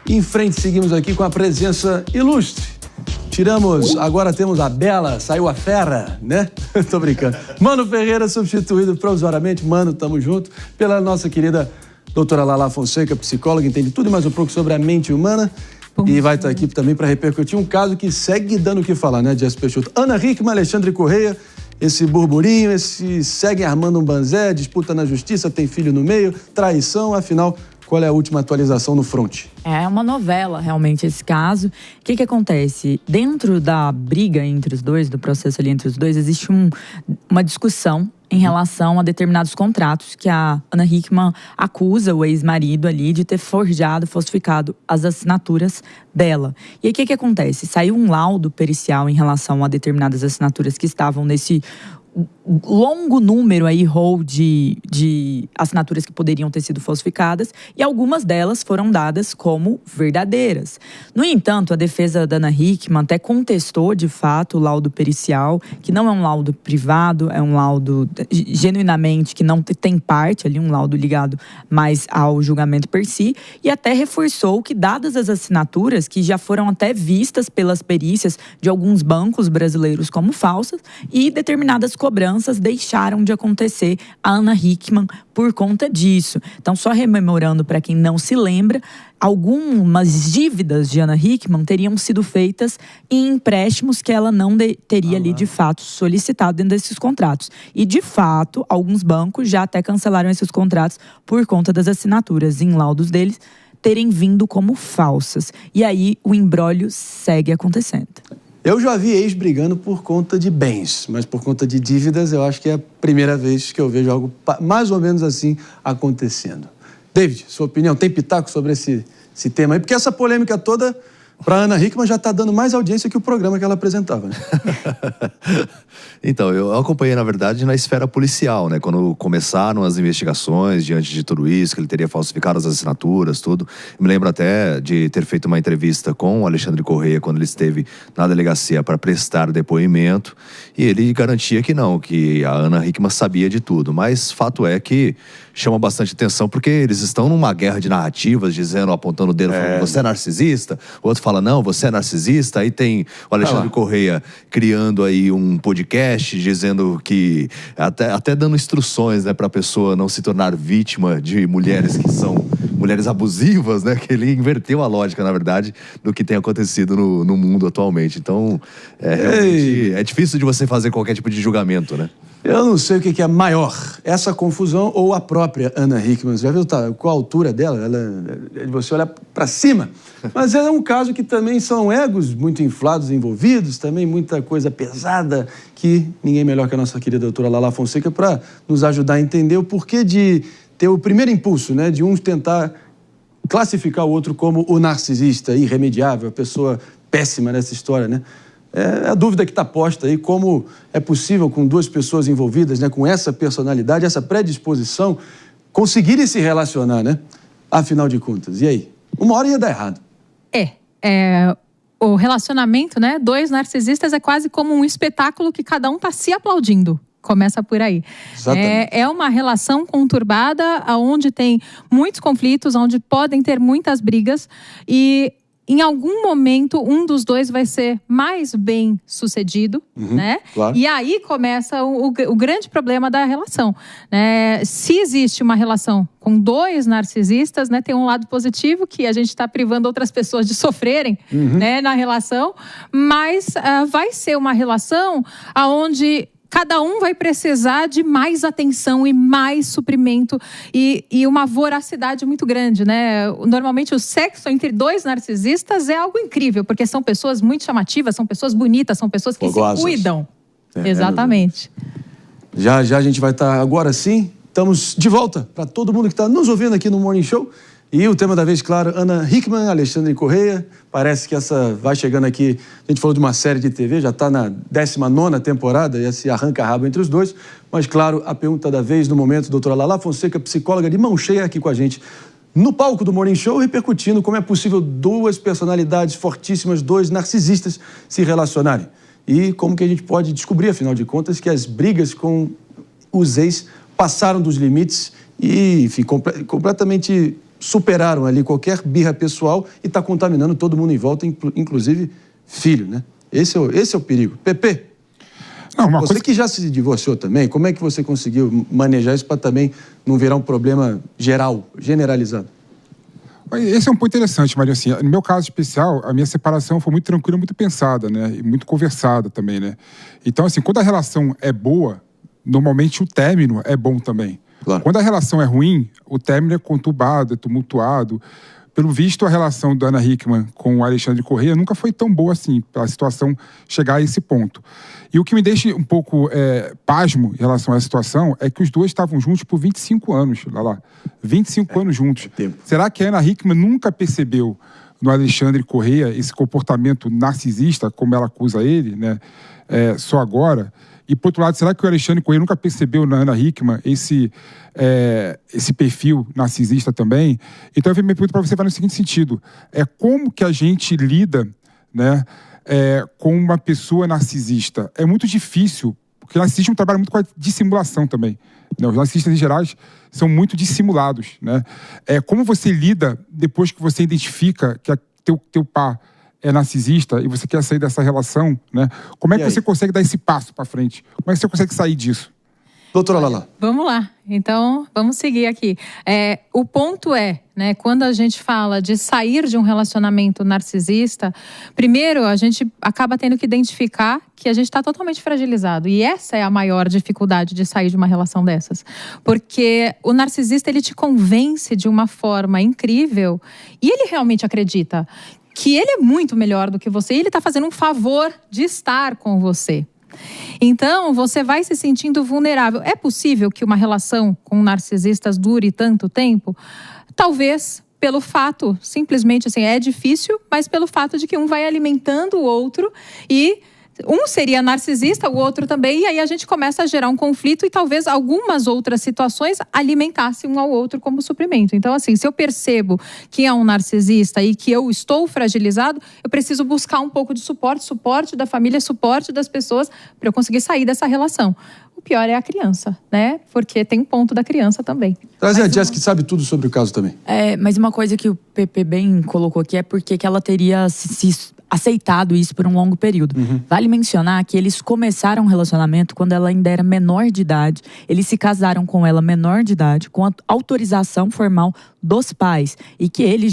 Em frente, seguimos aqui com a presença ilustre. Agora temos a Bela, saiu a fera, né? Tô brincando. Mano Ferreira, substituído provisoriamente, Mano, tamo junto, pela nossa querida doutora Lala Fonseca, psicóloga, entende tudo e mais um pouco sobre a mente humana. E vai estar aqui também para repercutir um caso que segue dando o que falar, né, Jess Peixoto? Ana Hickman, Alexandre Correia, esse burburinho, seguem armando um banzé, disputa na justiça, tem filho no meio, traição, afinal, qual é a última atualização no front? É uma novela, realmente, esse caso. O que acontece? Dentro da briga entre os dois, do processo ali entre os dois, existe uma discussão em relação a determinados contratos que a Ana Hickman acusa o ex-marido ali de ter forjado, falsificado as assinaturas dela. E aí, o que acontece? Saiu um laudo pericial em relação a determinadas assinaturas que estavam nesse longo número aí, de assinaturas que poderiam ter sido falsificadas, e algumas delas foram dadas como verdadeiras. No entanto, a defesa da Ana Hickman até contestou, de fato, o laudo pericial, que não é um laudo privado, é um laudo genuinamente que não tem parte ali, um laudo ligado mais ao julgamento per si, e até reforçou que, dadas as assinaturas, que já foram até vistas pelas perícias de alguns bancos brasileiros como falsas, e determinadas cobranças deixaram de acontecer a Ana Hickman por conta disso. Então, só rememorando para quem não se lembra, algumas dívidas de Ana Hickman teriam sido feitas em empréstimos que ela não teria ali, de fato, solicitado dentro desses contratos. E, de fato, alguns bancos já até cancelaram esses contratos por conta das assinaturas em laudos deles terem vindo como falsas. E aí, o imbróglio segue acontecendo. Eu já vi ex brigando por conta de bens, mas por conta de dívidas eu acho que é a primeira vez que eu vejo algo mais ou menos assim acontecendo. David, sua opinião, tem pitaco sobre esse tema aí? Porque essa polêmica toda, para Ana Hickman, já está dando mais audiência que o programa que ela apresentava, né? Então, eu acompanhei, na verdade, na esfera policial, né? Quando começaram as investigações diante de tudo isso, que ele teria falsificado as assinaturas, tudo. Eu me lembro até de ter feito uma entrevista com o Alexandre Correia quando ele esteve na delegacia para prestar depoimento. E ele garantia que não, que a Ana Hickman sabia de tudo. Mas fato é que chama bastante atenção porque eles estão numa guerra de narrativas, dizendo, apontando o dedo, falando, você é narcisista. O outro fala, não, você é narcisista. Aí tem o Alexandre Correia criando aí um podcast dizendo que, até dando instruções, né, para a pessoa não se tornar vítima de mulheres que são mulheres abusivas, né, que ele inverteu a lógica, na verdade, do que tem acontecido no mundo atualmente. Então, realmente, é difícil de você fazer qualquer tipo de julgamento, né? Eu não sei o que é maior, essa confusão ou a própria Ana Hickman. Já viu qual a altura dela? Você olha para cima. Mas é um caso que também são egos muito inflados, envolvidos, também muita coisa pesada, que ninguém melhor que a nossa querida doutora Lala Fonseca para nos ajudar a entender o porquê de ter o primeiro impulso, né, de uns tentar classificar o outro como o narcisista, irremediável, a pessoa péssima nessa história, né? É a dúvida que está posta aí, como é possível com duas pessoas envolvidas, né, com essa personalidade, essa predisposição, conseguirem se relacionar, né? Afinal de contas. E aí? Uma hora ia dar errado. O relacionamento, né? Dois narcisistas é quase como um espetáculo que cada um está se aplaudindo. Começa por aí. É uma relação conturbada, onde tem muitos conflitos, onde podem ter muitas brigas e em algum momento, um dos dois vai ser mais bem sucedido, né? Claro. E aí começa o grande problema da relação, né? Se existe uma relação com dois narcisistas, né? Tem um lado positivo, que a gente está privando outras pessoas de sofrerem, né? Na relação, mas vai ser uma relação onde cada um vai precisar de mais atenção e mais suprimento e uma voracidade muito grande, né? Normalmente o sexo entre dois narcisistas é algo incrível, porque são pessoas muito chamativas, são pessoas bonitas, são pessoas que se cuidam. Exatamente. Já a gente vai estar, agora sim, estamos de volta para todo mundo que está nos ouvindo aqui no Morning Show. E o tema da vez, claro, Ana Hickman, Alexandre Correia. Parece que essa vai chegando aqui. A gente falou de uma série de TV, já está na 19ª temporada, e esse arranca-rabo entre os dois. Mas, claro, a pergunta da vez, no momento, doutora Lala Fonseca, psicóloga de mão cheia aqui com a gente, no palco do Morning Show, repercutindo como é possível duas personalidades fortíssimas, dois narcisistas se relacionarem. E como que a gente pode descobrir, afinal de contas, que as brigas com os ex passaram dos limites e, enfim, completamente superaram ali qualquer birra pessoal e está contaminando todo mundo em volta, inclusive filho, né? Esse é o perigo. Pepe, você que já se divorciou também, como é que você conseguiu manejar isso para também não virar um problema geral, generalizado? Esse é um ponto interessante, Maria. Assim, no meu caso especial, a minha separação foi muito tranquila, muito pensada, né? E muito conversada também, né? Então, assim, quando a relação é boa, normalmente o término é bom também. Claro. Quando a relação é ruim, o término é conturbado, é tumultuado. Pelo visto, a relação da Ana Hickman com o Alexandre Correia nunca foi tão boa assim, para a situação chegar a esse ponto. E o que me deixa um pouco pasmo em relação a essa situação é que os dois estavam juntos por 25 anos, lá. 25 anos juntos. Será que a Ana Hickman nunca percebeu no Alexandre Correia esse comportamento narcisista, como ela acusa ele, né? Só agora? E, por outro lado, será que o Alexandre Correia nunca percebeu na Ana Hickman esse perfil narcisista também? Então, a minha pergunta para você vai no seguinte sentido. Como que a gente lida, né, com uma pessoa narcisista? É muito difícil, porque o narcisismo trabalha muito com a dissimulação também. Né? Os narcisistas, em geral, são muito dissimulados. Né? Como você lida depois que você identifica que teu par é narcisista e você quer sair dessa relação, né? Como é que você consegue dar esse passo para frente? Como é que você consegue sair disso? Doutora Lala. Vamos lá. Então, vamos seguir aqui. O ponto né, quando a gente fala de sair de um relacionamento narcisista, primeiro a gente acaba tendo que identificar que a gente está totalmente fragilizado. E essa é a maior dificuldade de sair de uma relação dessas. Porque o narcisista, ele te convence de uma forma incrível e ele realmente acredita que ele é muito melhor do que você e ele está fazendo um favor de estar com você. Então, você vai se sentindo vulnerável. É possível que uma relação com narcisistas dure tanto tempo? Talvez pelo fato, simplesmente assim, é difícil, mas pelo fato de que um vai alimentando o outro e um seria narcisista, o outro também, e aí a gente começa a gerar um conflito e talvez algumas outras situações alimentassem um ao outro como suprimento. Então, assim, se eu percebo que é um narcisista e que eu estou fragilizado, eu preciso buscar um pouco de suporte da família, suporte das pessoas para eu conseguir sair dessa relação. O pior é a criança, né? Porque tem um ponto da criança também. Traz a Jess, que sabe tudo sobre o caso também. Mas uma coisa que o Pepe bem colocou aqui é porque que ela teria se aceitado isso por um longo período. Vale mencionar que eles começaram um relacionamento quando ela ainda era menor de idade. Eles se casaram com ela menor de idade, com a autorização formal dos pais. E que ele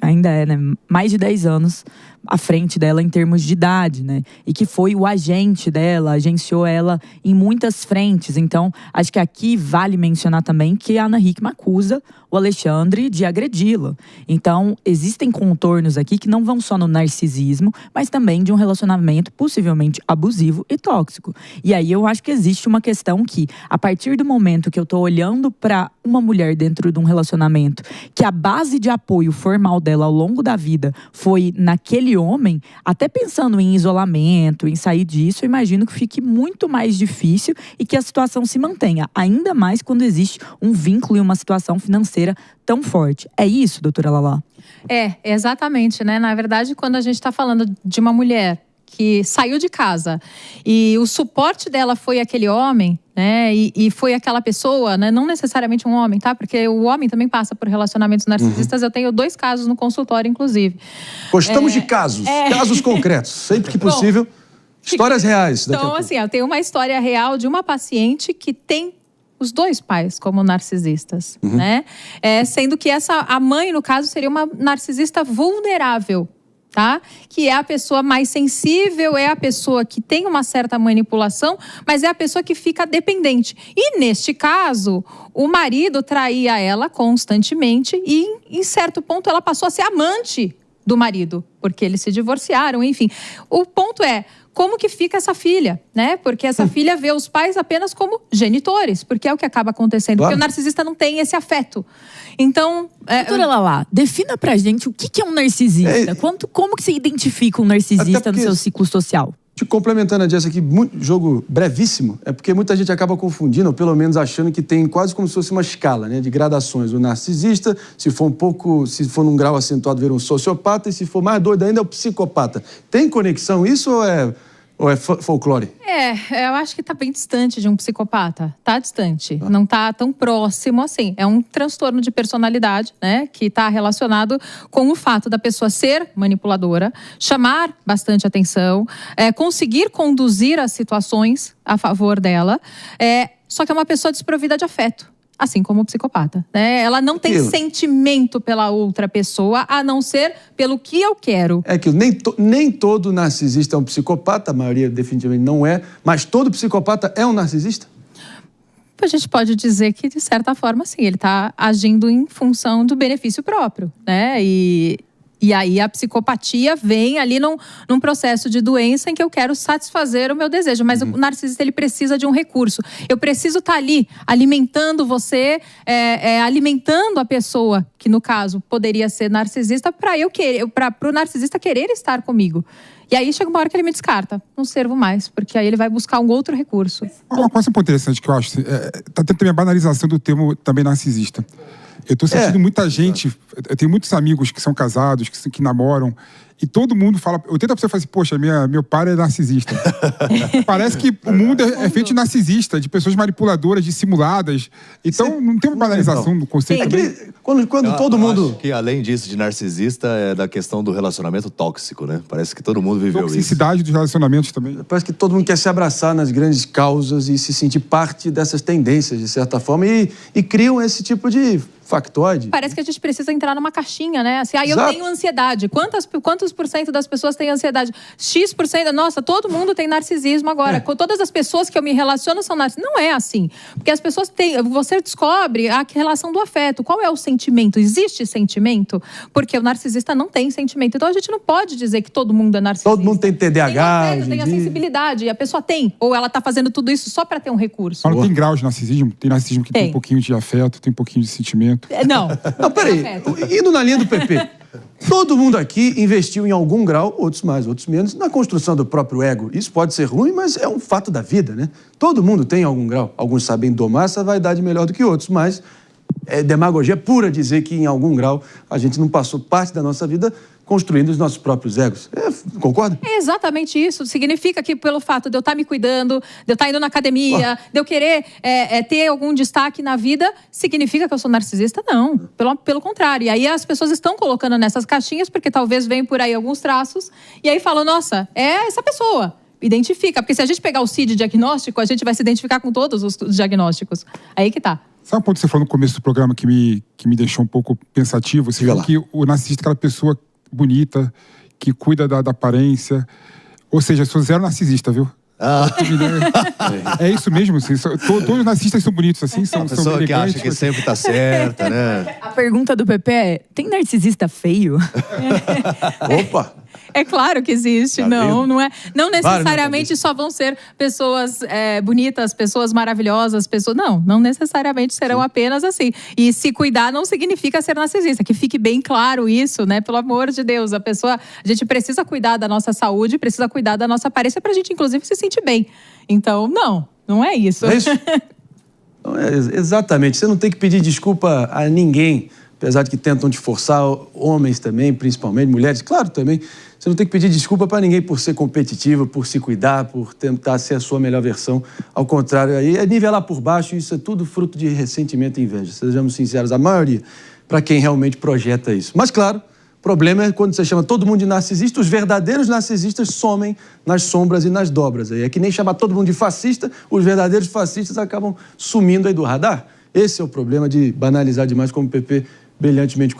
ainda é, né, mais de 10 anos à frente dela em termos de idade, né? E que foi o agente dela, agenciou ela em muitas frentes. Então, acho que aqui vale mencionar também que a Ana Hickman acusa o Alexandre de agredi-la. Então, existem contornos aqui que não vão só no narcisismo, mas também de um relacionamento possivelmente abusivo e tóxico. E aí eu acho que existe uma questão que, a partir do momento que eu tô olhando para uma mulher dentro de um relacionamento, que a base de apoio formal dela ao longo da vida foi naquele homem, até pensando em isolamento, em sair disso, eu imagino que fique muito mais difícil e que a situação se mantenha, ainda mais quando existe um vínculo e uma situação financeira tão forte. É isso, doutora Lala? Exatamente, né? Na verdade, quando a gente está falando de uma mulher que saiu de casa e o suporte dela foi aquele homem, né? E foi aquela pessoa, né? Não necessariamente um homem, tá? Porque o homem também passa por relacionamentos narcisistas. Eu tenho 2 casos no consultório, inclusive. Gostamos de casos, casos concretos, sempre que possível. Histórias reais. Então, assim, eu tenho uma história real de uma paciente que tem os 2 pais como narcisistas, né? Sendo que a mãe, no caso, seria uma narcisista vulnerável, tá? Que é a pessoa mais sensível, é a pessoa que tem uma certa manipulação, mas é a pessoa que fica dependente. E, neste caso, o marido traía ela constantemente e, em certo ponto, ela passou a ser amante do marido, porque eles se divorciaram, enfim. O ponto é, como que fica essa filha, né? Porque essa filha vê os pais apenas como genitores, porque é o que acaba acontecendo. Claro. Porque o narcisista não tem esse afeto. Então... Doutora Lala, defina pra gente o que é um narcisista. Como que você identifica um narcisista no seu ciclo social? Te complementando a Jess aqui, jogo brevíssimo, é porque muita gente acaba confundindo, ou pelo menos achando que tem quase como se fosse uma escala, né, de gradações. O narcisista, se for num grau acentuado, vira um sociopata, e se for mais doido ainda, é o psicopata. Tem conexão isso ou é Ou é folclore? Eu acho que está bem distante de um psicopata. Está distante. Não está tão próximo assim. É um transtorno de personalidade, né? Que está relacionado com o fato da pessoa ser manipuladora, chamar bastante atenção, conseguir conduzir as situações a favor dela. Só que é uma pessoa desprovida de afeto. Assim como o psicopata, né? Ela não tem sentimento pela outra pessoa, a não ser pelo que eu quero. É que nem todo narcisista é um psicopata, a maioria definitivamente não é, mas todo psicopata é um narcisista? A gente pode dizer que, de certa forma, sim, ele está agindo em função do benefício próprio, né? E aí a psicopatia vem ali num processo de doença em que eu quero satisfazer o meu desejo. Mas o narcisista, ele precisa de um recurso. Eu preciso estar ali alimentando você, alimentando a pessoa, que no caso poderia ser narcisista, para o narcisista querer estar comigo. E aí chega uma hora que ele me descarta. Não servo mais, porque aí ele vai buscar um outro recurso. Uma coisa muito interessante que eu acho, tá tendo também a banalização do termo também narcisista. Eu tô sentindo muita gente, eu tenho muitos amigos que são casados, que namoram, e todo mundo fala, 80% fala assim, poxa, meu pai é narcisista. Parece que o mundo é feito de narcisista, de pessoas manipuladoras, dissimuladas. Então, não tem uma banalização do conceito também. Quando todo mundo... Acho que além disso, de narcisista, é da questão do relacionamento tóxico, né? Parece que todo mundo viveu isso. Toxicidade dos relacionamentos também. Parece que todo mundo quer se abraçar nas grandes causas e se sentir parte dessas tendências, de certa forma, e criam esse tipo de factoide. Parece que a gente precisa entrar numa caixinha, né? Assim, eu tenho ansiedade. Quantos por cento das pessoas têm ansiedade? X%. Nossa, todo mundo tem narcisismo agora. Todas as pessoas que eu me relaciono são narcisistas. Não é assim. Porque as pessoas têm... Você descobre a relação do afeto. Qual é o sentimento? Existe sentimento? Porque o narcisista não tem sentimento. Então a gente não pode dizer que todo mundo é narcisista. Todo mundo tem TDAH. Tem o afeto, tem a sensibilidade. A pessoa tem. Ou ela está fazendo tudo isso só para ter um recurso. Mas não tem graus de narcisismo? Tem narcisismo que tem um pouquinho de afeto, tem um pouquinho de sentimento. Não, peraí. Indo na linha do PP. Todo mundo aqui investiu em algum grau, outros mais, outros menos, na construção do próprio ego. Isso pode ser ruim, mas é um fato da vida, né? Todo mundo tem algum grau. Alguns sabem domar essa vaidade melhor do que outros, mas é demagogia pura dizer que em algum grau a gente não passou parte da nossa vida construindo os nossos próprios egos. Concorda? É exatamente isso. Significa que pelo fato de eu estar me cuidando, de eu estar indo na academia, de eu querer ter algum destaque na vida, significa que eu sou narcisista? Não. Pelo contrário. E aí as pessoas estão colocando nessas caixinhas, porque talvez venham por aí alguns traços, e aí falam, nossa, é essa pessoa. Identifica. Porque se a gente pegar o CID diagnóstico, a gente vai se identificar com todos os diagnósticos. Aí que tá. Sabe um ponto que você falou no começo do programa que me deixou um pouco pensativo? Você falou que o narcisista é aquela pessoa bonita, que cuida da aparência. Ou seja, eu sou zero narcisista, viu? É isso mesmo? Assim, todos os narcisistas são bonitos, assim, são elegantes. A pessoa que acha que sempre tá certa, né? A pergunta do PP é, tem narcisista feio? Opa! É claro que existe, não necessariamente só vão ser pessoas bonitas, pessoas maravilhosas, não necessariamente serão apenas assim. E se cuidar não significa ser narcisista, que fique bem claro isso, né? Pelo amor de Deus, a gente precisa cuidar da nossa saúde, precisa cuidar da nossa aparência pra gente, inclusive, se sentir bem. Então, não é isso. É isso? Exatamente, você não tem que pedir desculpa a ninguém, apesar de que tentam te forçar, homens também, principalmente, mulheres, claro, também. Você não tem que pedir desculpa para ninguém por ser competitiva, por se cuidar, por tentar ser a sua melhor versão. Ao contrário, aí é nivelar por baixo, isso é tudo fruto de ressentimento e inveja. Sejamos sinceros, a maioria, para quem realmente projeta isso. Mas, claro, o problema é quando você chama todo mundo de narcisista, os verdadeiros narcisistas somem nas sombras e nas dobras. Aí é que nem chamar todo mundo de fascista, os verdadeiros fascistas acabam sumindo aí do radar. Esse é o problema de banalizar demais, como o PP brilhantemente